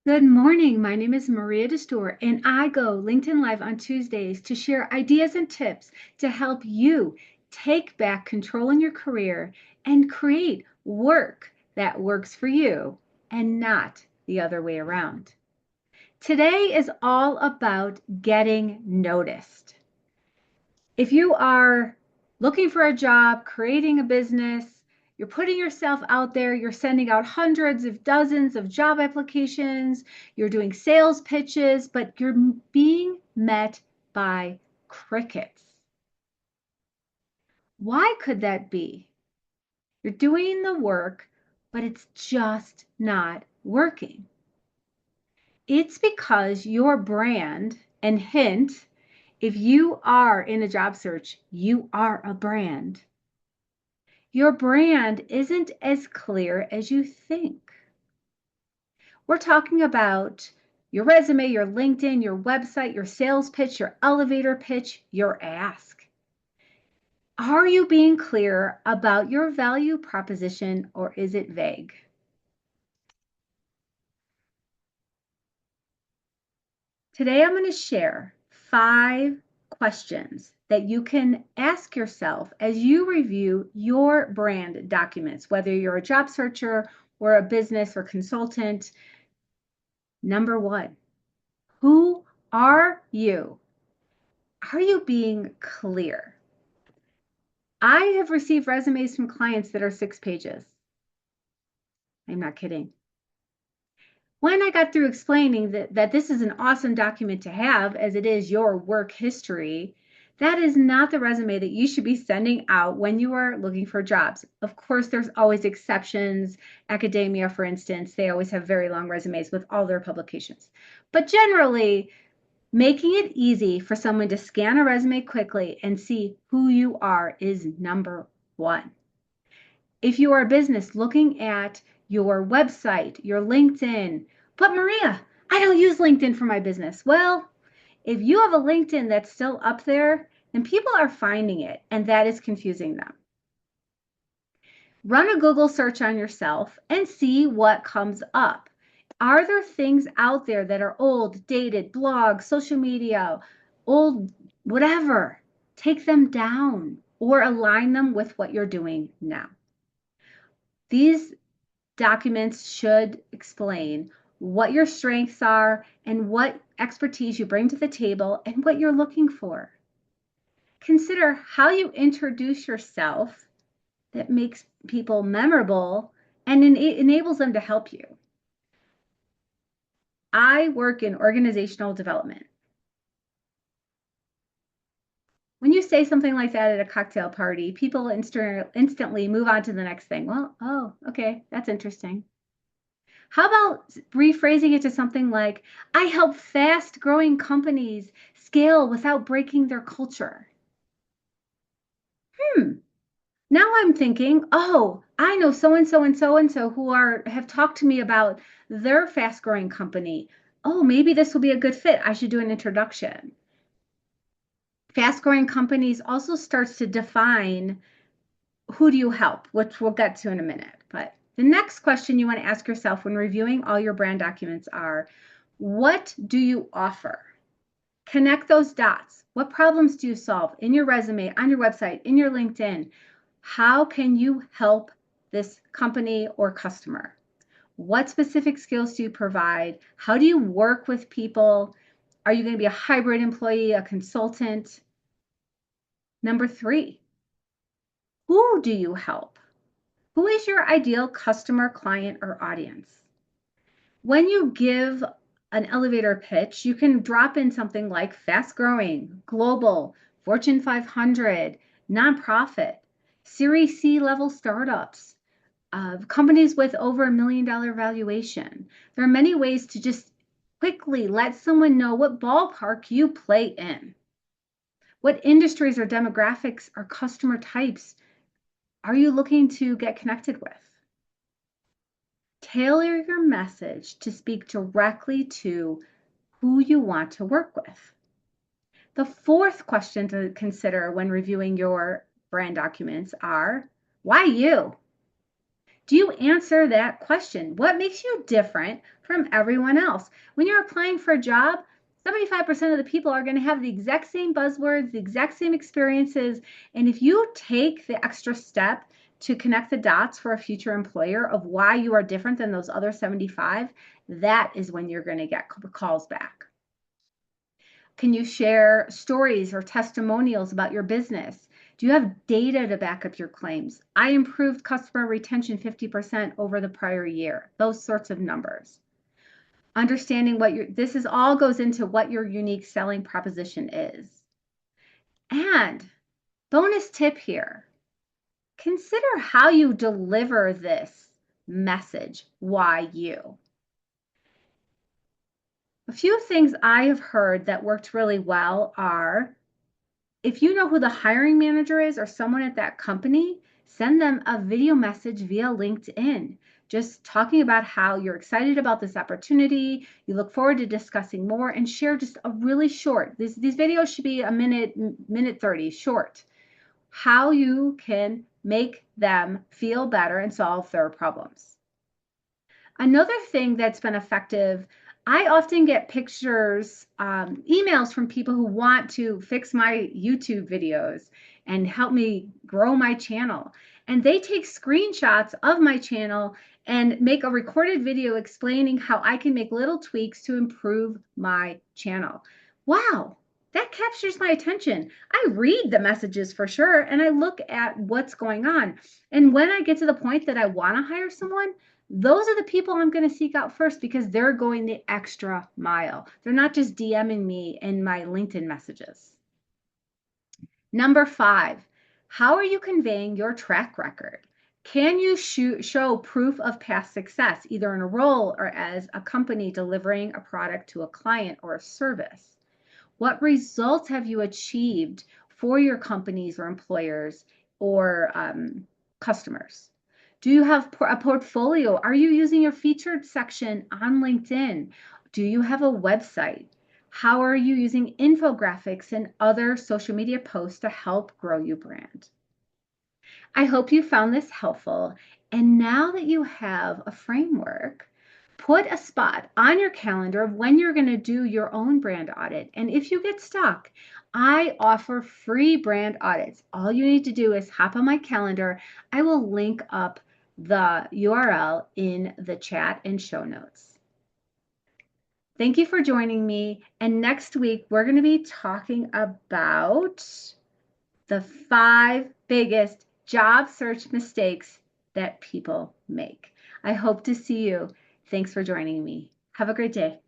Good morning. My name is Maria Destor, and I go LinkedIn Live on Tuesdays to share ideas and tips to help you take back control in your career and create work that works for you and not the other way around. Today is all about getting noticed. If you are looking for a job, creating a business, you're putting yourself out there, you're sending out hundreds of dozens of job applications, you're doing sales pitches, but you're being met by crickets. Why could that be? You're doing the work, but it's just not working. It's because your brand, and hint, if you are in a job search, you are a brand. Your brand isn't as clear as you think. We're talking about your resume, your LinkedIn, your website, your sales pitch, your elevator pitch, your ask. Are you being clear about your value proposition, or is it vague? Today, I'm going to share 5 questions that you can ask yourself as you review your brand documents, whether you're a job searcher or a business or consultant. Number 1, who are you? Are you being clear? I have received resumes from clients that are 6 pages. I'm not kidding. When I got through explaining that this is an awesome document to have, as it is your work history, that is not the resume that you should be sending out when you are looking for jobs. Of course, there's always exceptions. Academia, for instance, they always have very long resumes with all their publications. But generally, making it easy for someone to scan a resume quickly and see who you are is number 1. If you are a business looking at your website, your LinkedIn, but Maria, I don't use LinkedIn for my business. Well, if you have a LinkedIn that's still up there, then people are finding it, and that is confusing them. Run a Google search on yourself and see what comes up. Are there things out there that are old, dated, blogs, social media, old, whatever? Take them down or align them with what you're doing now. These documents should explain what your strengths are and what expertise you bring to the table and what you're looking for. Consider how you introduce yourself that makes people memorable and enables them to help you. I work in organizational development. When you say something like that at a cocktail party, people instantly move on to the next thing. Well, oh, okay, that's interesting. How about rephrasing it to something like, I help fast growing companies scale without breaking their culture? Now I'm thinking, oh, I know so and so and so and so who have talked to me about their fast growing company. Oh, maybe this will be a good fit. I should do an introduction. Fast growing companies also starts to define who do you help, which we'll get to in a minute. But the next question you want to ask yourself when reviewing all your brand documents are, what do you offer? Connect those dots. What problems do you solve in your resume, on your website, in your LinkedIn? How can you help this company or customer? What specific skills do you provide? How do you work with people? Are you going to be a hybrid employee, a consultant? Number 3, who do you help? Who is your ideal customer, client, or audience? When you give an elevator pitch, you can drop in something like fast growing, global, Fortune 500, nonprofit, Series C level startups, companies with over $1 million valuation. There are many ways to just quickly let someone know what ballpark you play in. What industries or demographics or customer types are you looking to get connected with? Tailor your message to speak directly to who you want to work with. The 4th question to consider when reviewing your brand documents are, why you? Do you answer that question? What makes you different from everyone else? When you're applying for a job, 75% of the people are going to have the exact same buzzwords, the exact same experiences. And if you take the extra step to connect the dots for a future employer of why you are different than those other 75, that is when you're going to get calls back. Can you share stories or testimonials about your business? Do you have data to back up your claims? I improved customer retention 50% over the prior year. Those sorts of numbers. Understanding this is all goes into what your unique selling proposition is. And bonus tip here, consider how you deliver this message. Why you? A few things I have heard that worked really well are, if you know who the hiring manager is or someone at that company, send them a video message via LinkedIn, just talking about how you're excited about this opportunity, you look forward to discussing more, and share just a really short, these videos should be a minute 30, short, how you can make them feel better and solve their problems. Another thing that's been effective, I often get pictures, emails from people who want to fix my YouTube videos and help me grow my channel. And they take screenshots of my channel and make a recorded video explaining how I can make little tweaks to improve my channel. Wow, that captures my attention. I read the messages for sure, and I look at what's going on. And when I get to the point that I want to hire someone, those are the people I'm going to seek out first because they're going the extra mile. They're not just DMing me in my LinkedIn messages. Number 5, how are you conveying your track record? Can you show proof of past success, either in a role or as a company delivering a product to a client or a service? What results have you achieved for your companies or employers or customers? Do you have a portfolio? Are you using your featured section on LinkedIn? Do you have a website? How are you using infographics and other social media posts to help grow your brand? I hope you found this helpful. And now that you have a framework, put a spot on your calendar of when you're going to do your own brand audit. And if you get stuck, I offer free brand audits. All you need to do is hop on my calendar. I will link up the URL in the chat and show notes. Thank you for joining me. And next week, we're going to be talking about the 5 biggest job search mistakes that people make. I hope to see you. Thanks for joining me. Have a great day.